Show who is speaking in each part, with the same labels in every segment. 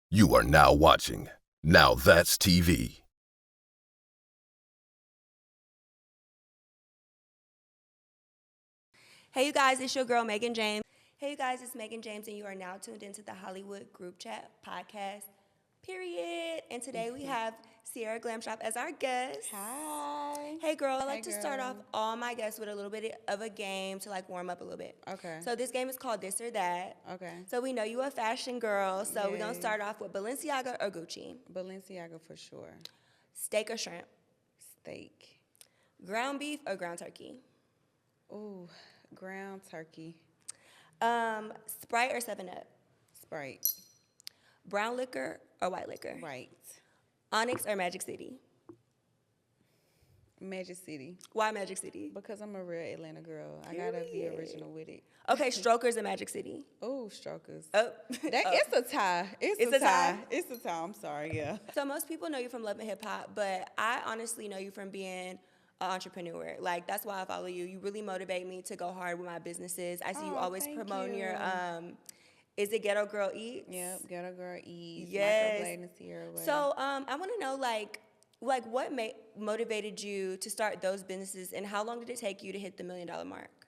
Speaker 1: You are now watching Now That's TV.
Speaker 2: Hey, you guys, it's your girl, Megan James. Hey, you guys, it's Megan James, and you are now tuned into the Hollywood Group Chat podcast, period. And today we have Sierra Glam Shop as our guest.
Speaker 3: Hi.
Speaker 2: Hey, girl, I like
Speaker 3: Hey,
Speaker 2: to start off
Speaker 3: girl.
Speaker 2: all my guests with a little bit of a game to like warm up a little bit.
Speaker 3: Okay.
Speaker 2: So this game is called This or That.
Speaker 3: Okay.
Speaker 2: So we know you a fashion girl, so we're going to
Speaker 3: Yay.
Speaker 2: start off with Balenciaga or Gucci.
Speaker 3: Balenciaga for sure.
Speaker 2: Steak or shrimp.
Speaker 3: Steak.
Speaker 2: Ground beef or ground turkey.
Speaker 3: Ooh, ground turkey.
Speaker 2: Sprite or 7-Up.
Speaker 3: Sprite.
Speaker 2: Brown liquor or white liquor.
Speaker 3: Right.
Speaker 2: Onyx or Magic City.
Speaker 3: Magic City.
Speaker 2: Why Magic City?
Speaker 3: Because I'm a real Atlanta girl. I gotta be
Speaker 2: Period.
Speaker 3: original with it.
Speaker 2: Okay, Strokers or Magic City.
Speaker 3: Oh, strokers.
Speaker 2: Oh,
Speaker 3: It's a tie.
Speaker 2: It's a tie?
Speaker 3: It's a tie. I'm sorry. Yeah.
Speaker 2: So most people know you from Love and Hip Hop, but I honestly know you from being an entrepreneur. Like that's why I follow you. You really motivate me to go hard with my businesses. I see you
Speaker 3: Oh,
Speaker 2: always
Speaker 3: thank
Speaker 2: promoting your
Speaker 3: you.
Speaker 2: is it Ghetto Girl Eats?
Speaker 3: Yep. Ghetto Girl Eats.
Speaker 2: Yes.
Speaker 3: Microblade and Sierra Way.
Speaker 2: So I want to know like what motivated you to start those businesses, and how long did it take you to hit the $1 million mark?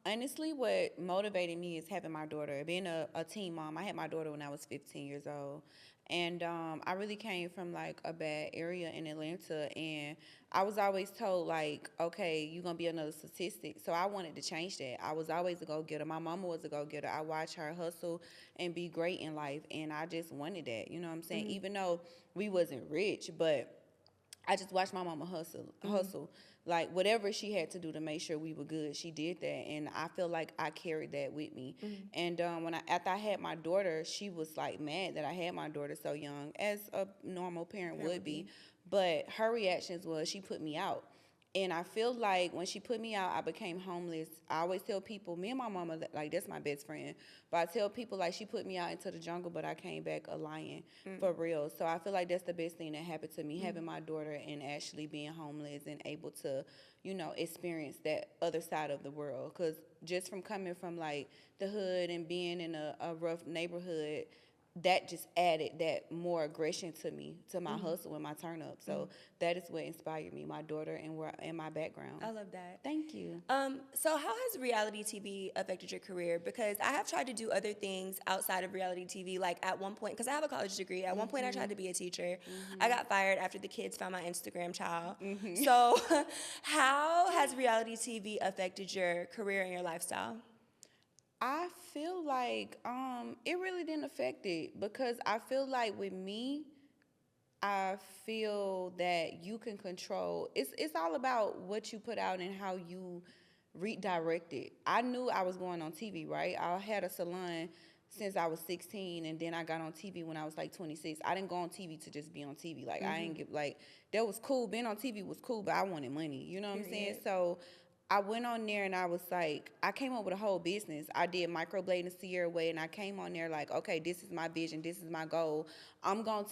Speaker 3: Honestly, what motivated me is having my daughter. Being a teen mom, I had my daughter when I was 15 years old. And I really came from, like, a bad area in Atlanta. And I was always told, like, okay, you're going to be another statistic. So I wanted to change that. I was always a go-getter. My mama was a go-getter. I watched her hustle and be great in life. And I just wanted that, you know what I'm saying? Even though we wasn't rich, but I just watched my mama hustle. Like whatever she had to do to make sure we were good, she did that, and I feel like I carried that with me. And after I had my daughter, she was like mad that I had my daughter so young, as a normal parent would be. But her reactions was she put me out. And I feel like when she put me out, I became homeless. I always tell people, me and my mama, like, that's my best friend. But I tell people, like, she put me out into the jungle, but I came back a lion, for real. So I feel like that's the best thing that happened to me, having my daughter and actually being homeless and able to, experience that other side of the world. Because just from coming from, like, the hood and being in a rough neighborhood, that just added that more aggression to me, to my hustle and my turn up. So that is what inspired me, my daughter and my background.
Speaker 2: I love that.
Speaker 3: Thank you.
Speaker 2: So how has reality TV affected your career? Because I have tried to do other things outside of reality TV. Like at one point, because I have a college degree, at one point I tried to be a teacher. I got fired after the kids found my Instagram child. So how has reality TV affected your career and your lifestyle?
Speaker 3: I feel like it really didn't affect it, because I feel like with me, I feel that you can control. It's all about what you put out and how you redirect it. I knew I was going on TV, right? I had a salon since I was 16, and then I got on TV when I was like 26. I didn't go on TV to just be on TV. Like I ain't get like that was cool. Being on TV was cool, but I wanted money. You know what I'm saying? So I went on there and I was like, I came up with a whole business. I did microblade and Sierra Way, and I came on there like, okay, this is my vision, this is my goal. I'm gonna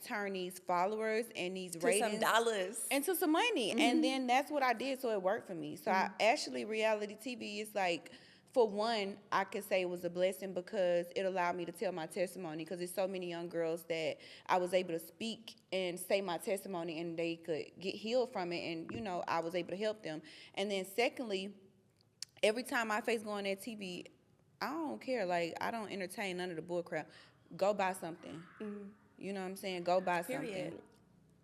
Speaker 3: turn these followers and these
Speaker 2: To
Speaker 3: ratings
Speaker 2: some dollars.
Speaker 3: into some money. And then that's what I did, so it worked for me. So I actually, reality TV is like, for one, I could say it was a blessing because it allowed me to tell my testimony, because there's so many young girls that I was able to speak and say my testimony and they could get healed from it, and I was able to help them. And then secondly, every time I face going on TV, I don't care. Like, I don't entertain none of the bull crap. Go buy something. You know what I'm saying? Go buy something.
Speaker 2: Period.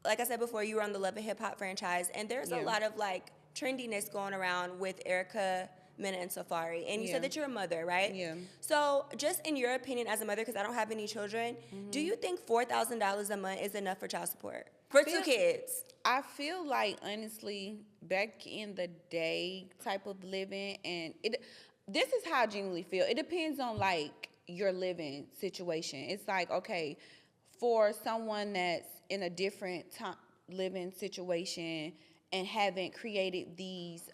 Speaker 2: Like I said before, you were on the Love and Hip Hop franchise, and there's a
Speaker 3: Yeah.
Speaker 2: lot of like trendiness going around with Erica Mena and Safari. And you
Speaker 3: Yeah.
Speaker 2: said that you're a mother, right?
Speaker 3: Yeah.
Speaker 2: So just in your opinion as a mother, because I don't have any children, do you think $4,000 a month is enough for child support? For two kids?
Speaker 3: I feel like, honestly, back in the day type of living, and this is how I genuinely feel. It depends on like your living situation. It's like, okay, for someone that's in a different living situation and haven't created these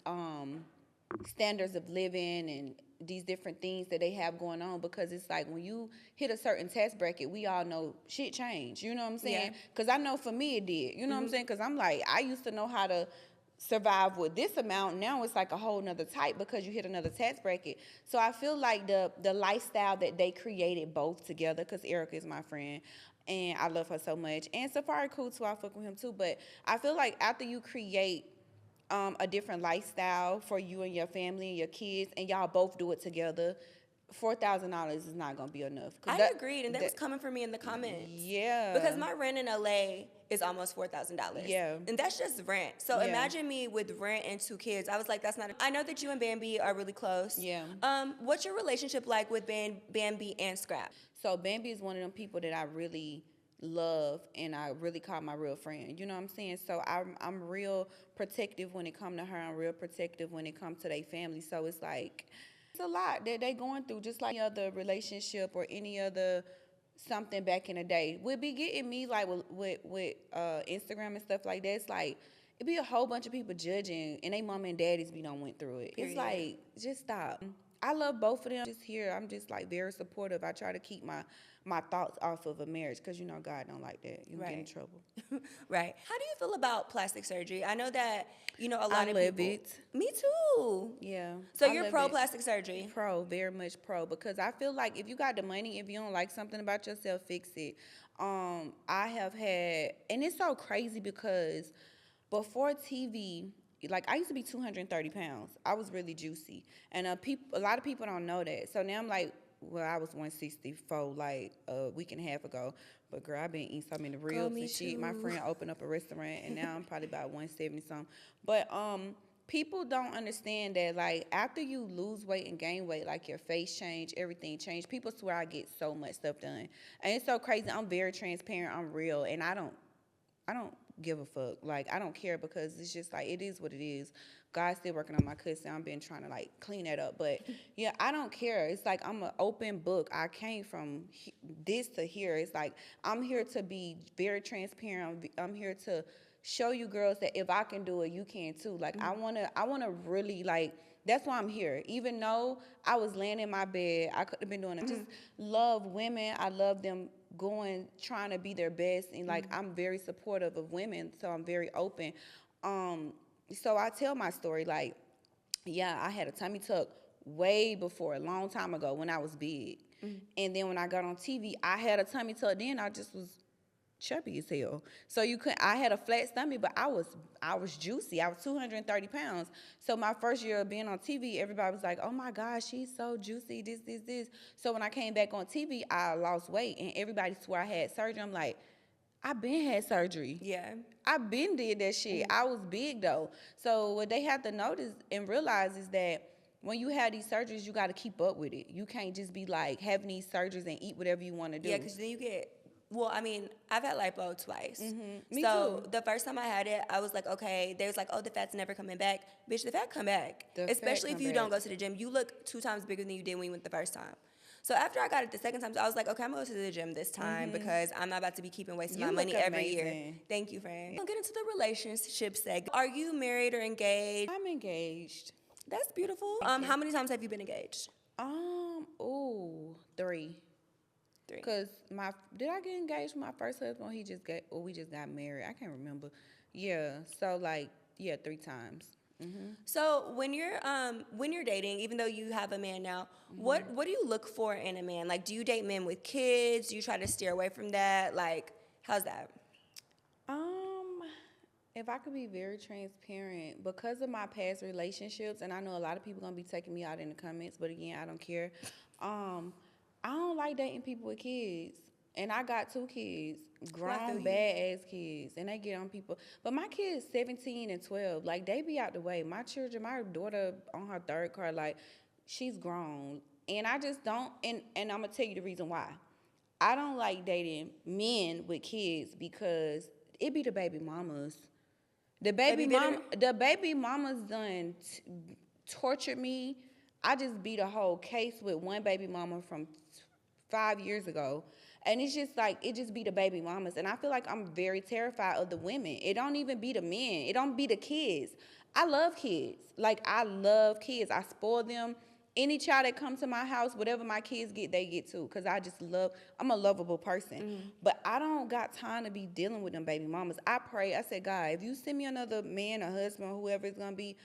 Speaker 3: standards of living and these different things that they have going on, because it's like when you hit a certain tax bracket, we all know shit change. You know what I'm saying?
Speaker 2: Yeah.
Speaker 3: Because I know for me it did. You know what I'm saying? Because I'm like, I used to know how to survive with this amount. Now it's like a whole nother type because you hit another tax bracket. So I feel like the lifestyle that they created both together, because Erica is my friend and I love her so much, and Safari cool too, I fuck with him too, but I feel like after you create a different lifestyle for you and your family and your kids, and y'all both do it together, $4,000 is not gonna be enough.
Speaker 2: I agreed, and that was coming from me in the comments.
Speaker 3: Yeah.
Speaker 2: Because my rent in LA is almost $4,000.
Speaker 3: Yeah.
Speaker 2: And that's just rent. So
Speaker 3: Yeah.
Speaker 2: imagine me with rent and 2 kids. I was like, that's not. I know that you and Bambi are really close.
Speaker 3: Yeah.
Speaker 2: What's your relationship like with Bambi and Scrap?
Speaker 3: So Bambi is one of them people that I really love and I really call my real friend. You know what I'm saying? So I'm real protective when it come to her. I'm real protective when it comes to their family. So it's like, it's a lot that they going through, just like any other relationship or any other something back in the day. Would be getting me like with Instagram and stuff like that. It's like it'd be a whole bunch of people judging, and they mom and daddies be done went through it. Period. It's like, just stop. I love both of them. Just here, I'm just like very supportive. I try to keep my thoughts off of a marriage because you know God don't like that. You get in trouble.
Speaker 2: Right. How do you feel about plastic surgery? I know that a lot of people.
Speaker 3: I love it.
Speaker 2: Me too.
Speaker 3: Yeah.
Speaker 2: So you're pro plastic surgery?
Speaker 3: Pro, very much pro, because I feel like if you got the money, if you don't like something about yourself, fix it. I have had, and it's so crazy because before TV, like I used to be 230 pounds. I was really juicy, and a lot of people don't know that. So now I'm like, well, I was 164 like a week and a half ago, but girl, I've been eating so many ribs and shit.
Speaker 2: Too.
Speaker 3: My friend opened up a restaurant, and now I'm probably about 170 something. But people don't understand that like after you lose weight and gain weight, like your face change, everything change. People swear I get so much stuff done, and it's so crazy. I'm very transparent. I'm real, and I don't give a fuck. Like, I don't care because it's just like, it is what it is. God's still working on my cussing. I've been trying to like clean that up. But yeah, I don't care. It's like I'm an open book. I came from this to here. It's like I'm here to be very transparent. I'm here to show you girls that if I can do it, you can too. Like I wanna really like, that's why I'm here. Even though I was laying in my bed, I could have been doing it. Just love women. I love them trying to be their best, and like I'm very supportive of women, so I'm very open. So I tell my story like, yeah, I had a tummy tuck way before, a long time ago when I was big, and then when I got on TV, I had a tummy tuck. Then I just was chubby as hell. So I had a flat stomach, but I was juicy. I was 230 pounds. So my first year of being on TV, everybody was like, oh my gosh, she's so juicy, this. So when I came back on TV, I lost weight, and everybody swore I had surgery. I'm like, I been had surgery.
Speaker 2: Yeah.
Speaker 3: I been did that shit. I was big though. So what they have to notice and realize is that when you have these surgeries, you got to keep up with it. You can't just be like having these surgeries and eat whatever you want to do.
Speaker 2: Yeah, because then you get. Well, I mean, I've had lipo twice.
Speaker 3: Me
Speaker 2: so
Speaker 3: too.
Speaker 2: The first time I had it, I was like, okay. They was like, oh, the fat's never coming back. Bitch, the fat come back. Especially if you don't go to the gym. You look 2 times bigger than you did when you went the first time. So after I got it the second time, I was like, okay, I'm going to go to the gym this time because I'm not about to be wasting my money every year. Thank you, friend. We'll get into the relationship segment. Are you married or engaged?
Speaker 3: I'm engaged.
Speaker 2: That's beautiful. How many times have you been engaged?
Speaker 3: 3.
Speaker 2: 3.
Speaker 3: Cause did I get engaged with my first husband? We just got married. I can't remember. Yeah. So 3 times.
Speaker 2: So when you're dating, even though you have a man now, what do you look for in a man? Like, do you date men with kids? Do you try to steer away from that? Like, how's that?
Speaker 3: If I could be very transparent, because of my past relationships, and I know a lot of people gonna be taking me out in the comments, but again, I don't care. I don't like dating people with kids. And I got 2 kids, grown, bad-ass kids, and they get on people. But my kids 17 and 12, like, they be out the way. My daughter on her 3rd car, like, she's grown. And I just don't, and I'm going to tell you the reason why. I don't like dating men with kids because it be the baby mamas. The baby mamas done tortured me. I just beat a whole case with one baby mama from 5 years ago. And it's just like, it just be the baby mamas. And I feel like I'm very terrified of the women. It don't even be the men. It don't be the kids. I love kids. Like, I love kids. I spoil them. any child that comes to my house, whatever my kids get, they get too. Because I'm a lovable person. But I don't got time to be dealing with them baby mamas. I pray, I said, God, if you send me another man or husband or whoever it's going to be,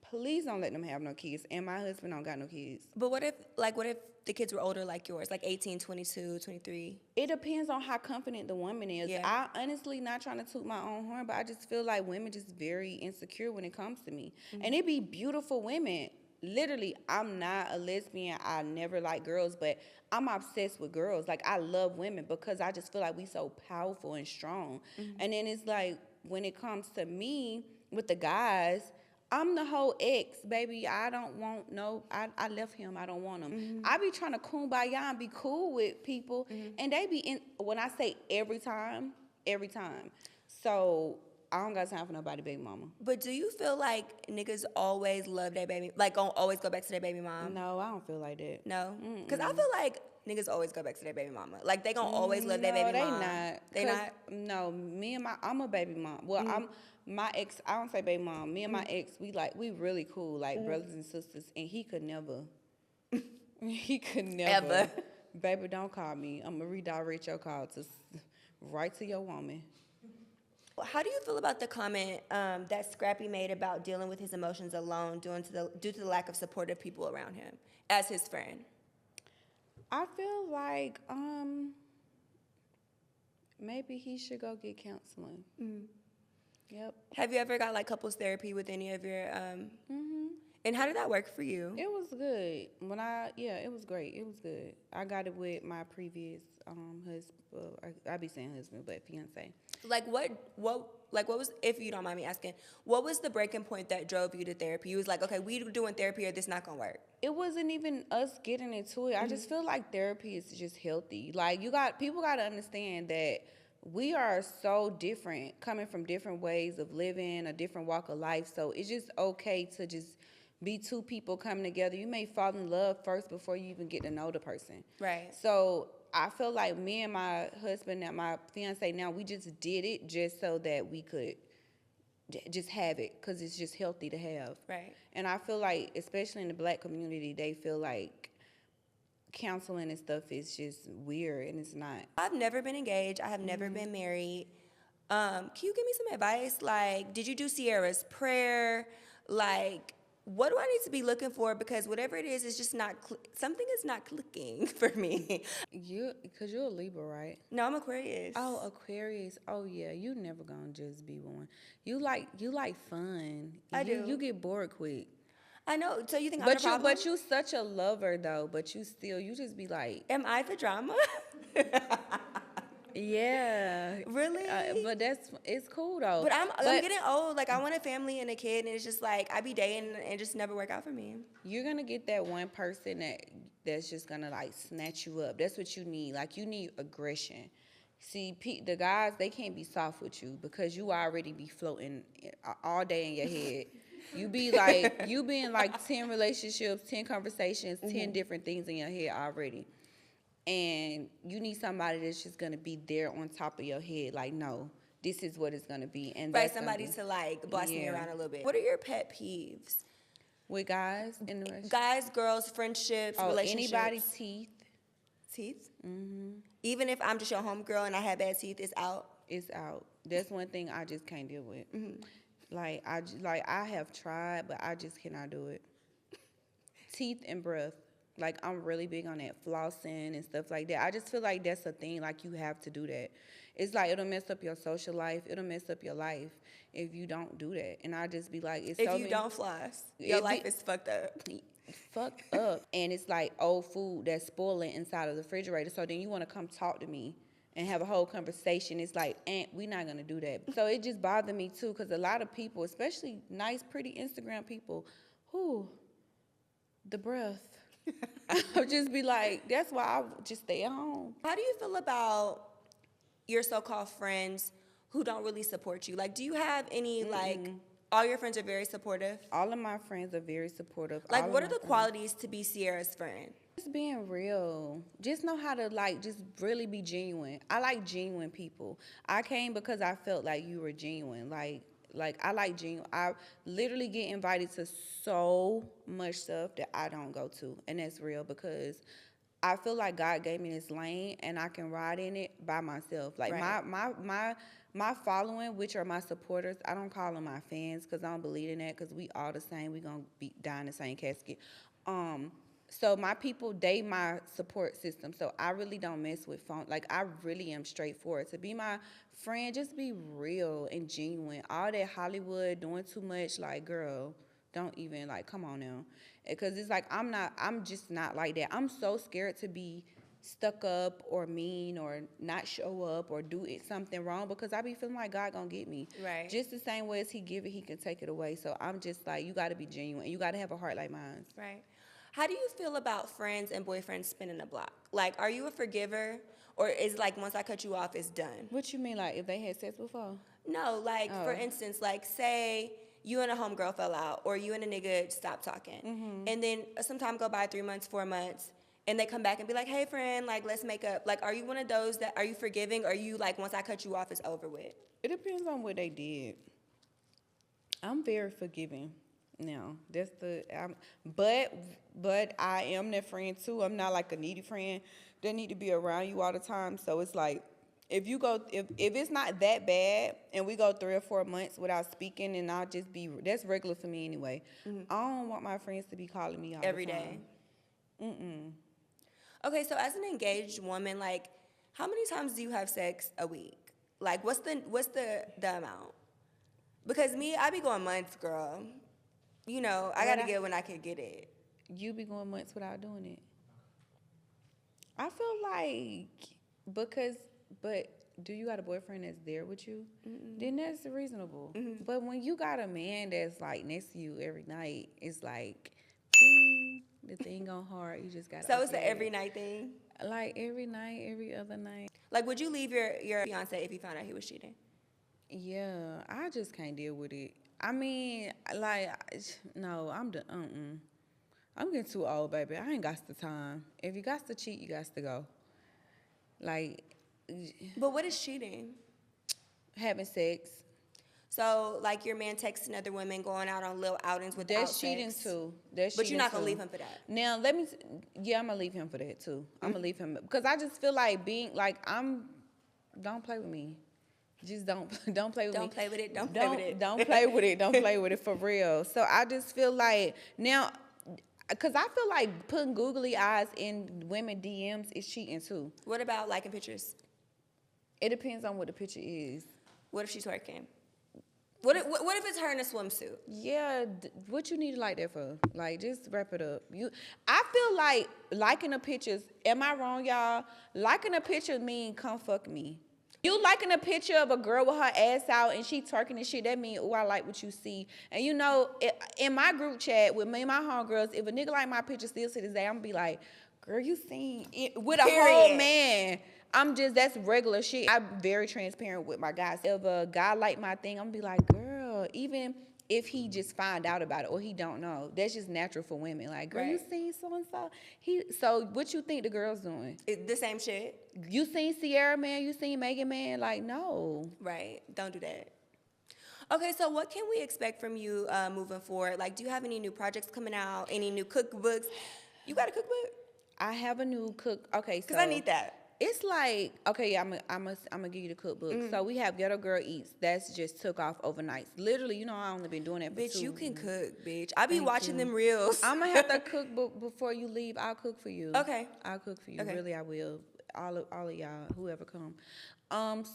Speaker 3: please don't let them have no kids. And my husband don't got no kids.
Speaker 2: But what if the kids were older like yours, like 18, 22, 23?
Speaker 3: It depends on how confident the woman is.
Speaker 2: Yeah.
Speaker 3: I honestly, not trying to toot my own horn, but I just feel like women just very insecure when it comes to me. And it be beautiful women. Literally, I'm not a lesbian. I never like girls, but I'm obsessed with girls. Like, I love women because I just feel like we so powerful and strong. And then it's like, when it comes to me with the guys, I'm the whole ex, baby. I don't want I left him. I don't want him. I be trying to kumbaya and be cool with people. And they be in, when I say every time. So I don't got time for nobody baby mama.
Speaker 2: But do you feel like niggas always love their baby, like gonna always go back to their baby mom?
Speaker 3: No, I don't feel like that.
Speaker 2: No? Because I feel like niggas always go back to their baby mama. Like, they gonna always love their baby mom.
Speaker 3: They not. No, I'm a baby mom. Well, my ex, I don't say baby mom. Me and my ex, we really cool, like brothers and sisters, and he could never.
Speaker 2: Ever.
Speaker 3: Baby, don't call me. I'm gonna redirect your call right to your woman.
Speaker 2: How do you feel about the comment that Scrappy made about dealing with his emotions alone due to the lack of supportive people around him as his friend?
Speaker 3: I feel like maybe he should go get counseling. Yep.
Speaker 2: Have you ever got like couples therapy with any of your and how did that work for you?
Speaker 3: It was good. It was great. It was good. I got it with my previous husband. I be saying husband, but fiance.
Speaker 2: Like what was, if you don't mind me asking, what was the breaking point that drove you to therapy? You was like, okay, we doing therapy or this not gonna work?
Speaker 3: It wasn't even us getting into it. I just feel like therapy is just healthy. Like, people got to understand that we are so different, coming from different ways of living, a different walk of life. So it's just okay to just be two people coming together. You may fall in love first before you even get to know the person.
Speaker 2: Right.
Speaker 3: So I feel like me and my husband and my fiance now, we just did it just so that we could just have it, because it's just healthy to have.
Speaker 2: Right.
Speaker 3: And I feel like, especially in the black community, they feel like counseling and stuff is just weird, and it's not.
Speaker 2: I've never been engaged. I have never been married. Can you give me some advice? Like, did you do Sierra's prayer? Like, what do I need to be looking for? Because whatever it is just not, something is not clicking for me.
Speaker 3: Because you're a Libra, right?
Speaker 2: No, I'm Aquarius.
Speaker 3: Oh, Aquarius. Oh, yeah. You never gonna just be one. You like fun.
Speaker 2: I do.
Speaker 3: You get bored quick.
Speaker 2: I know. So you think I'm the problem?
Speaker 3: But you such a lover, though. But you just be like.
Speaker 2: Am I the drama?
Speaker 3: Yeah.
Speaker 2: Really?
Speaker 3: But it's cool, though.
Speaker 2: But I'm getting old. Like, I want a family and a kid, and it's just like I be dating and it just never work out for me.
Speaker 3: You're gonna get that one person that's just gonna like snatch you up. That's what you need. Like, you need aggression. See, the guys, they can't be soft with you because you already be floating all day in your head. You be in like 10 relationships, 10 conversations, 10 different things in your head already. And you need somebody that's just going to be there on top of your head. Like, no, this is what it's going to be. And
Speaker 2: right, somebody to like boss me around a little bit. What are your pet peeves?
Speaker 3: With guys in the restaurant?
Speaker 2: Guys, girls, friendships, relationships.
Speaker 3: Anybody's teeth.
Speaker 2: Teeth? Mm-hmm. Even if I'm just your homegirl and I have bad teeth, it's out?
Speaker 3: It's out. That's one thing I just can't deal with. Mm-hmm. Like, I have tried, but I just cannot do it. Teeth and breath. Like, I'm really big on that flossing and stuff like that. I just feel like that's a thing. Like, you have to do that. It's like, it'll mess up your social life. It'll mess up your life if you don't do that. And I just be like,
Speaker 2: if you don't floss, your life is fucked up.
Speaker 3: Fucked up. And it's like old food that's spoiling inside of the refrigerator. So then you want to come talk to me and have a whole conversation. It's like, we're not going to do that. So it just bothered me, too, because a lot of people, especially nice, pretty Instagram people, the breath. I'll just be like, that's why I just stay at home.
Speaker 2: How do you feel about your so-called friends who don't really support you? Like, do you have any, like, all your friends are very supportive?
Speaker 3: All of my friends are very supportive.
Speaker 2: Like, what are the qualities to be Sierra's friend?
Speaker 3: Just being real. Just know how to, like, just really be genuine. I like genuine people. I came because I felt like you were genuine. Like, Like, I like genuine. I literally get invited to so much stuff that I don't go to, and that's real because I feel like God gave me this lane and I can ride in it by myself. Like
Speaker 2: Right.
Speaker 3: my following, which are my supporters, I don't call them my fans because I don't believe in that because we all the same. We gonna be die in the same casket. So my people, they my support system. So I really don't mess with phone. Like I really am straightforward. To be my friend, just be real and genuine. All that Hollywood doing too much, like girl, don't even like come on now. Because it's like I'm just not like that. I'm so scared to be stuck up or mean or not show up or do it something wrong because I be feeling like God gonna get me.
Speaker 2: Right.
Speaker 3: Just the same way as he give it, he can take it away. So I'm just like, you gotta be genuine. You gotta have a heart like mine.
Speaker 2: Right. How do you feel about friends and boyfriends spinning the block? Like, are you a forgiver, or is like once I cut you off, it's done?
Speaker 3: What you mean, like if they had sex before?
Speaker 2: No, like for
Speaker 3: Oh.
Speaker 2: instance, like say you and a homegirl fell out, or you and a nigga stopped talking, and then some time go by, 3 months, 4 months, and they come back and be like, "Hey, friend, like let's make up." Like, are you one of those that are you forgiving, or are you like once I cut you off, it's over with?
Speaker 3: It depends on what they did. I'm very forgiving. Now that's but I am that friend too. I'm not like a needy friend that need to be around you all the time. So it's like if it's not that bad and we go 3 or 4 months without speaking, and I'll just be that's regular for me anyway. I don't want my friends to be calling me all
Speaker 2: Every
Speaker 3: the
Speaker 2: day.
Speaker 3: time.
Speaker 2: Okay, so as an engaged woman, like, how many times do you have sex a week? Like, what's the amount? Because me, I be going months, girl. You know, I gotta get when I can get it.
Speaker 3: You be going months without doing it. I feel like but do you got a boyfriend that's there with you? Then that's reasonable. But when you got a man that's like next to you every night, it's like, bing, the thing on hard. You just got.
Speaker 2: So it's the every night thing.
Speaker 3: Like every night, every other night.
Speaker 2: Like, would you leave your fiance if you found out he was cheating?
Speaker 3: Yeah, I just can't deal with it. I mean, like, no, I'm the I'm getting too old, baby. I ain't got the time. If you got to cheat, you got to go. Like,
Speaker 2: But what is cheating?
Speaker 3: having sex.
Speaker 2: So, like, your man texting other women, going out on little outings without
Speaker 3: That's cheating
Speaker 2: sex.
Speaker 3: too. That's
Speaker 2: But
Speaker 3: cheating
Speaker 2: you're not gonna
Speaker 3: too.
Speaker 2: leave him for that.
Speaker 3: Now, I'm gonna leave him for that too. I'm gonna leave him because I just feel like being like don't play with me. Just don't play with me.
Speaker 2: Don't play with it. Don't play with it.
Speaker 3: Don't play with it. Don't play with it for real. So I just feel like now, because I feel like putting googly eyes in women DMs is cheating too.
Speaker 2: What about liking pictures?
Speaker 3: It depends on what the picture is.
Speaker 2: What if she's twerking? What if it's her in a swimsuit?
Speaker 3: Yeah, what you need to like that for? Like, just wrap it up. I feel like liking the pictures. Am I wrong, y'all? Liking a picture mean come fuck me. You liking a picture of a girl with her ass out and she twerking and shit, that mean, oh, I like what you see. And you know, in my group chat with me and my homegirls, if a nigga like my picture still to this day, I'm gonna be like, girl, you seen it with a whole man. That's regular shit. I'm very transparent with my guys. If a guy like my thing, I'm gonna be like, girl, even if he just find out about it or he don't know, that's just natural for women. Like, girl, you seen so-and-so? So what you think the girl's doing?
Speaker 2: The same shit.
Speaker 3: You seen Sierra man? You seen Megan man? Like, no.
Speaker 2: Right. Don't do that. Okay, so what can we expect from you moving forward? Like, do you have any new projects coming out? Any new cookbooks? You got a cookbook?
Speaker 3: I have a new cook. Okay, so
Speaker 2: because I need that.
Speaker 3: It's like, okay, I'm gonna give you the cookbook. So we have Ghetto Girl Eats. That's just took off overnight. Literally, you know, I only been doing that for
Speaker 2: Bitch,
Speaker 3: 2
Speaker 2: you can
Speaker 3: weeks.
Speaker 2: cook, bitch. I be watching them reels.
Speaker 3: I'm gonna have to cook before you leave. I'll cook for you.
Speaker 2: Okay.
Speaker 3: I'll cook for you.
Speaker 2: Okay.
Speaker 3: Really, I will. All of y'all, whoever come.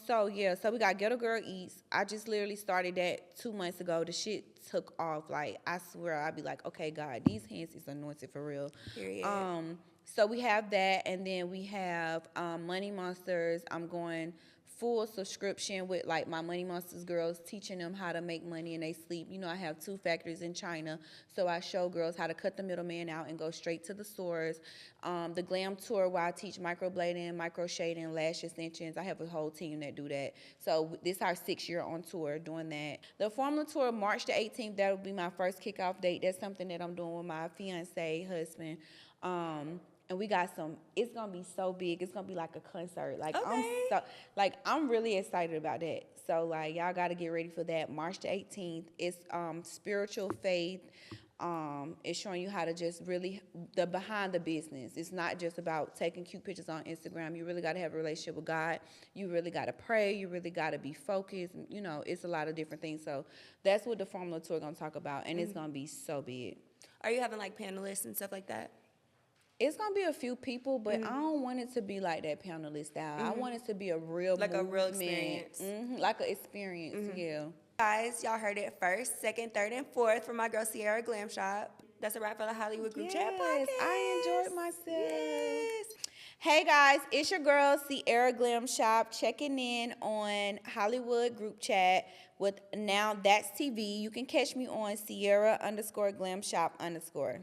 Speaker 3: So yeah, so we got Ghetto Girl Eats. I just literally started that 2 months ago. The shit took off. Like, I swear, I'd be like, okay, God, these hands is anointed for real.
Speaker 2: Period.
Speaker 3: So we have that, and then we have Money Monsters. I'm going full subscription with like my Money Monsters girls, teaching them how to make money in their sleep. You know, I have 2 factories in China, so I show girls how to cut the middleman out and go straight to the stores. The Glam tour, where I teach microblading, micro shading, lash extensions. I have a whole team that do that. So this is our 6th year on tour doing that. The Formula Tour, March the 18th, that will be my first kickoff date. That's something that I'm doing with my fiance, husband. And we got some, it's gonna be so big. It's gonna be like a concert. Like
Speaker 2: Okay.
Speaker 3: I'm really excited about that. So like y'all gotta get ready for that. March the 18th. It's spiritual faith. It's showing you how to just really the behind the business. It's not just about taking cute pictures on Instagram. You really gotta have a relationship with God. You really gotta pray. You really gotta be focused. You know, it's a lot of different things. So that's what the Formula Tour gonna talk about, and it's gonna be so big.
Speaker 2: Are you having like panelists and stuff like that?
Speaker 3: It's gonna be a few people, but I don't want it to be like that panelist style. I want it to be a real
Speaker 2: Like a real
Speaker 3: movement.
Speaker 2: experience.
Speaker 3: Like an experience, yeah.
Speaker 2: Guys, y'all heard it first, second, third, and fourth from my girl Sierra Glam Shop. That's a wrap for the Hollywood Group Chat podcast.
Speaker 3: I enjoyed myself.
Speaker 2: Yes.
Speaker 3: Hey guys, it's your girl Sierra Glam Shop checking in on Hollywood Group Chat with Now That's TV. You can catch me on Sierra_Glam Shop_.